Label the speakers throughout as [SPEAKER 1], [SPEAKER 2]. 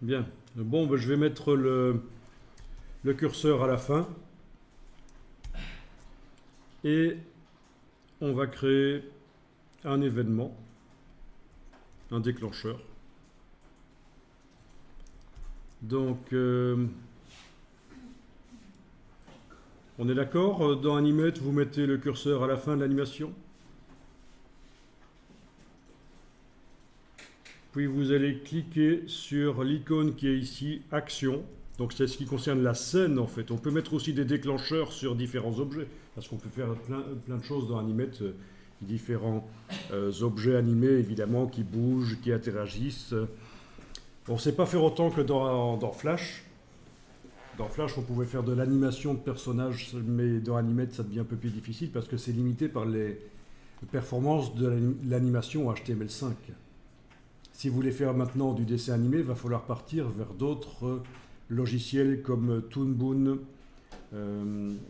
[SPEAKER 1] Bien. Bon, ben, je vais mettre le curseur à la fin. Et on va créer un événement, un déclencheur. Donc, on est d'accord? Dans Animate, vous mettez le curseur à la fin de l'animation. Puis vous allez cliquer sur l'icône qui est ici, Action. Donc c'est ce qui concerne la scène en fait. On peut mettre aussi des déclencheurs sur différents objets, parce qu'on peut faire plein de choses dans Animate, différents objets animés évidemment qui bougent, qui interagissent. On ne sait pas faire autant que dans Flash. Dans Flash, on pouvait faire de l'animation de personnages, mais dans Animate, ça devient un peu plus difficile parce que c'est limité par les performances de l'animation HTML5. Si vous voulez faire maintenant du dessin animé, il va falloir partir vers d'autres logiciels comme Toon Boom,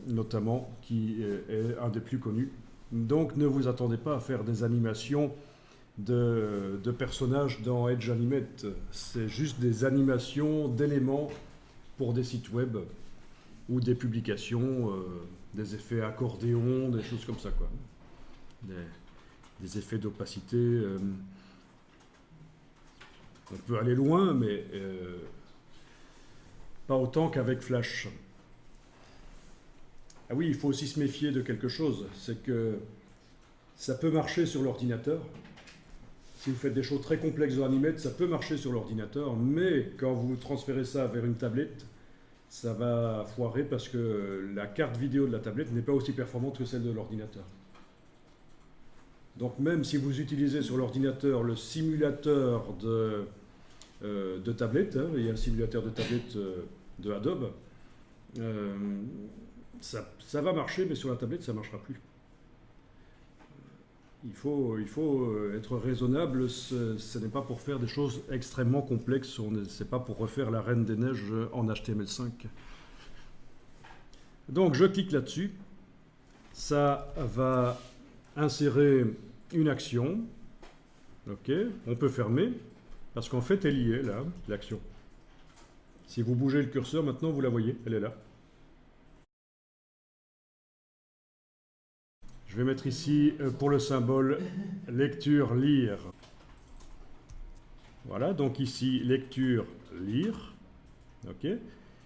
[SPEAKER 1] notamment, qui est un des plus connus. Donc ne vous attendez pas à faire des animations de personnages dans Edge Animate. C'est juste des animations d'éléments pour des sites web ou des publications, des effets accordéon, des choses comme ça, quoi. Des effets d'opacité. On peut aller loin, mais pas autant qu'avec Flash. Ah oui, il faut aussi se méfier de quelque chose, c'est que ça peut marcher sur l'ordinateur. Si vous faites des choses très complexes dans Animate, ça peut marcher sur l'ordinateur, mais quand vous transférez ça vers une tablette, ça va foirer parce que la carte vidéo de la tablette n'est pas aussi performante que celle de l'ordinateur. Donc même si vous utilisez sur l'ordinateur le simulateur de tablette, hein, il y a un simulateur de tablette de Adobe, ça va marcher, mais sur la tablette, ça ne marchera plus. Il faut être raisonnable, ce n'est pas pour faire des choses extrêmement complexes, ce n'est pas pour refaire la Reine des Neiges en HTML5. Donc je clique là-dessus, ça va insérer une action, ok, on peut fermer, parce qu'en fait elle y est là, l'action. Si vous bougez le curseur, maintenant vous la voyez, elle est là. Je vais mettre ici, pour le symbole, lecture, lire. Voilà, donc ici, lecture, lire. Ok.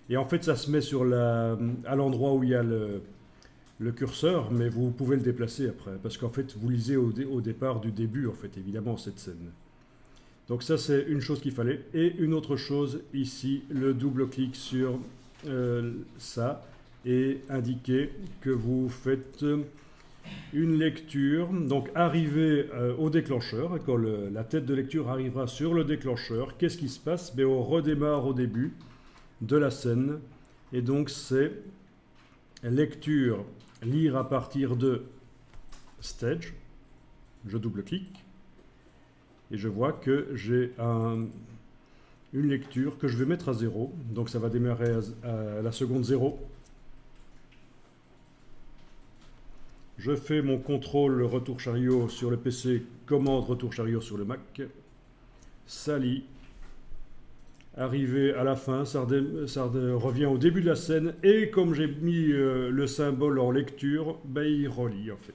[SPEAKER 1] Et en fait, ça se met à l'endroit où il y a le curseur, mais vous pouvez le déplacer après, parce qu'en fait, vous lisez au départ du début, en fait, évidemment, cette scène. Donc ça, c'est une chose qu'il fallait. Et une autre chose, ici, le double-clic sur ça, et indiquer que vous faites une lecture, donc arriver au déclencheur, et quand la tête de lecture arrivera sur le déclencheur, qu'est-ce qui se passe? Ben, on redémarre au début de la scène, et donc c'est lecture, lire à partir de stage, je double-clique, et je vois que j'ai une lecture que je vais mettre à 0, donc ça va démarrer à la seconde 0. Je fais mon contrôle retour chariot sur le PC, commande retour chariot sur le Mac. Ça lit. Arrivé à la fin, ça revient au début de la scène. Et comme j'ai mis le symbole en lecture, ben, il relit en fait.